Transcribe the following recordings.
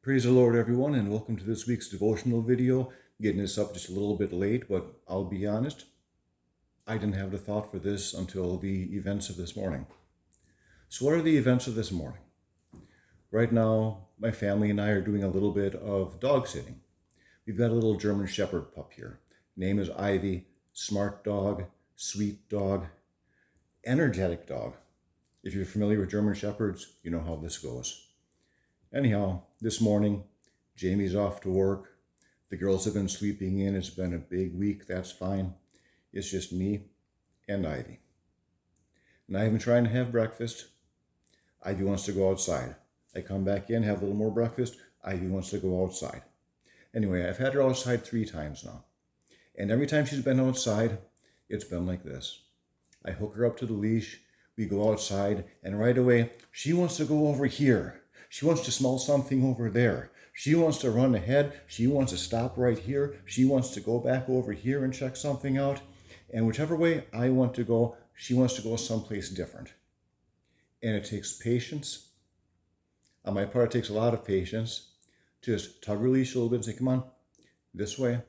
Praise the Lord, everyone, and welcome to this week's devotional video. Getting this up just a little bit late, but I'll be honest, I didn't have the thought for this until the events of this morning. So what are the events of this morning? Right now, my family and I are doing a little bit of dog sitting. We've got a little German Shepherd pup here. Name is Ivy. Smart dog, sweet dog, energetic dog. If you're familiar with German Shepherds, you know how this goes. Anyhow, this morning, Jamie's off to work. The girls have been sleeping in. It's been a big week. That's fine. It's just me and Ivy. And I've been trying to have breakfast. Ivy wants to go outside. I come back in, have a little more breakfast. Ivy wants to go outside. Anyway, I've had her outside 3 times now. And every time she's been outside, it's been like this. I hook her up to the leash. We go outside, and right away, she wants to go over here. She wants to smell something over there. She wants to run ahead. She wants to stop right here. She wants to go back over here and check something out. And whichever way I want to go, she wants to go someplace different. And it takes patience. On my part, it takes a lot of patience to just tug her leash a little bit and say, come on, this way.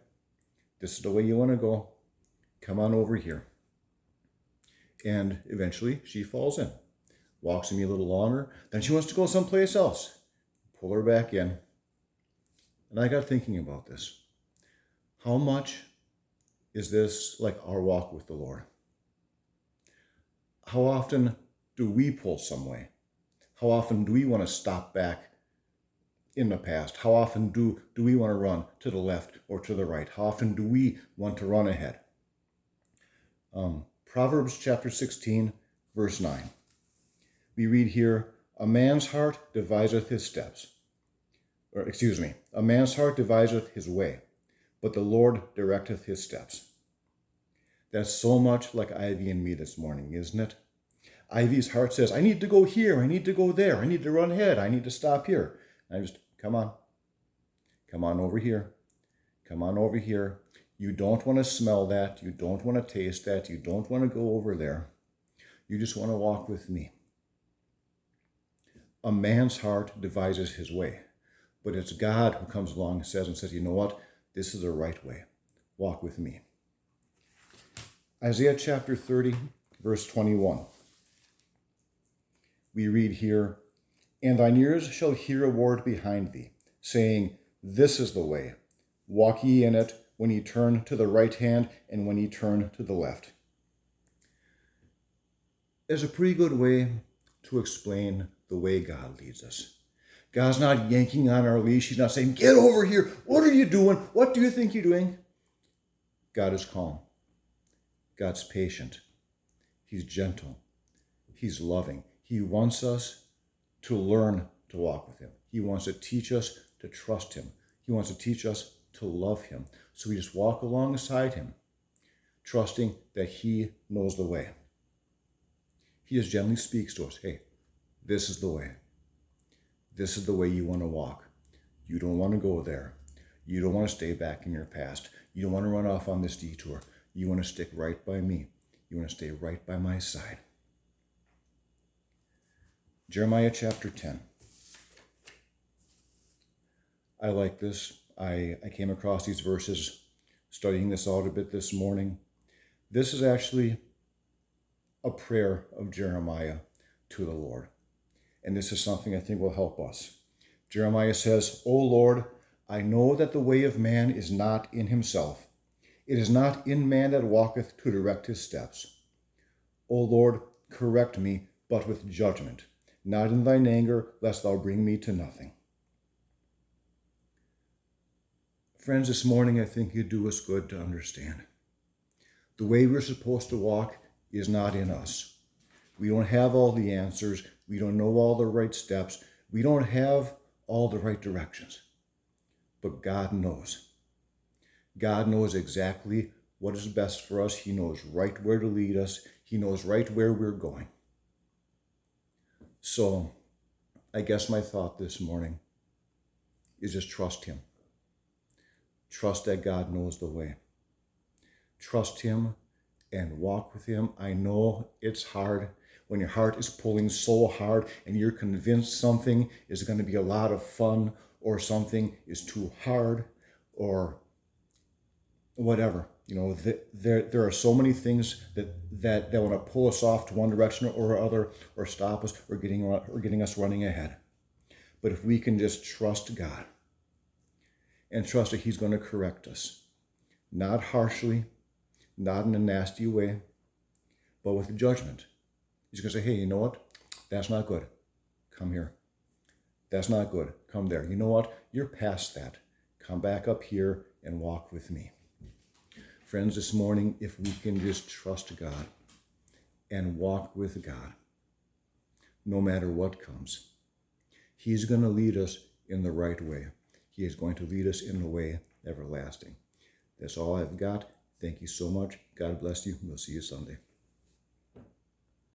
This is the way you want to go. Come on over here. And eventually she falls in. Walks with me a little longer. Then she wants to go someplace else. Pull her back in. And I got thinking about this. How much is this like our walk with the Lord? How often do we pull some way? How often do we want to stop back in the past? How often do we want to run to the left or to the right? How often do we want to run ahead? Proverbs chapter 16, verse 9. We read here, a man's heart deviseth his steps. A man's heart deviseth his way, but the Lord directeth his steps. That's so much like Ivy and me this morning, isn't it? Ivy's heart says, I need to go here, I need to go there, I need to run ahead, I need to stop here. And I just, come on over here, come on over here. You don't want to smell that, you don't want to taste that, you don't want to go over there. You just want to walk with me. A man's heart devises his way, but it's God who comes along and says, you know what? This is the right way. Walk with me. Isaiah chapter 30, verse 21. We read here, and thine ears shall hear a word behind thee, saying, this is the way. Walk ye in it, when ye turn to the right hand and when ye turn to the left. There's a pretty good way to explain the way God leads us. God's not yanking on our leash. He's not saying, get over here. What are you doing? What do you think you're doing? God is calm. God's patient. He's gentle. He's loving. He wants us to learn to walk with him. He wants to teach us to trust him. He wants to teach us to love him. So we just walk alongside him, trusting that he knows the way. He just gently speaks to us. Hey, this is the way. This is the way you want to walk. You don't want to go there. You don't want to stay back in your past. You don't want to run off on this detour. You want to stick right by me. You want to stay right by my side. Jeremiah chapter 10. I like this. I came across these verses, studying this out a bit this morning. This is actually a prayer of Jeremiah to the Lord. And this is something I think will help us. Jeremiah says, O Lord, I know that the way of man is not in himself. It is not in man that walketh to direct his steps. O Lord, correct me, but with judgment, not in thine anger, lest thou bring me to nothing. Friends, this morning I think it'd do us good to understand. The way we're supposed to walk is not in us. We don't have all the answers. We don't know all the right steps. We don't have all the right directions. But God knows. God knows exactly what is best for us. He knows right where to lead us. He knows right where we're going. So I guess my thought this morning is just trust him. Trust that God knows the way. Trust him and walk with him. I know it's hard. when your heart is pulling so hard and you're convinced something is going to be a lot of fun or something is too hard or whatever. There are so many things that want to pull us off to one direction or other, or stop us, or getting us running ahead. But if we can just trust God and trust that He's going to correct us, not harshly, not in a nasty way, but with judgment. He's going to say, hey, you know what? That's not good. Come here. That's not good. Come there. You know what? You're past that. Come back up here and walk with me. Friends, this morning, if we can just trust God and walk with God, no matter what comes, He's going to lead us in the right way. He is going to lead us in the way everlasting. That's all I've got. Thank you so much. God bless you. We'll see you Sunday.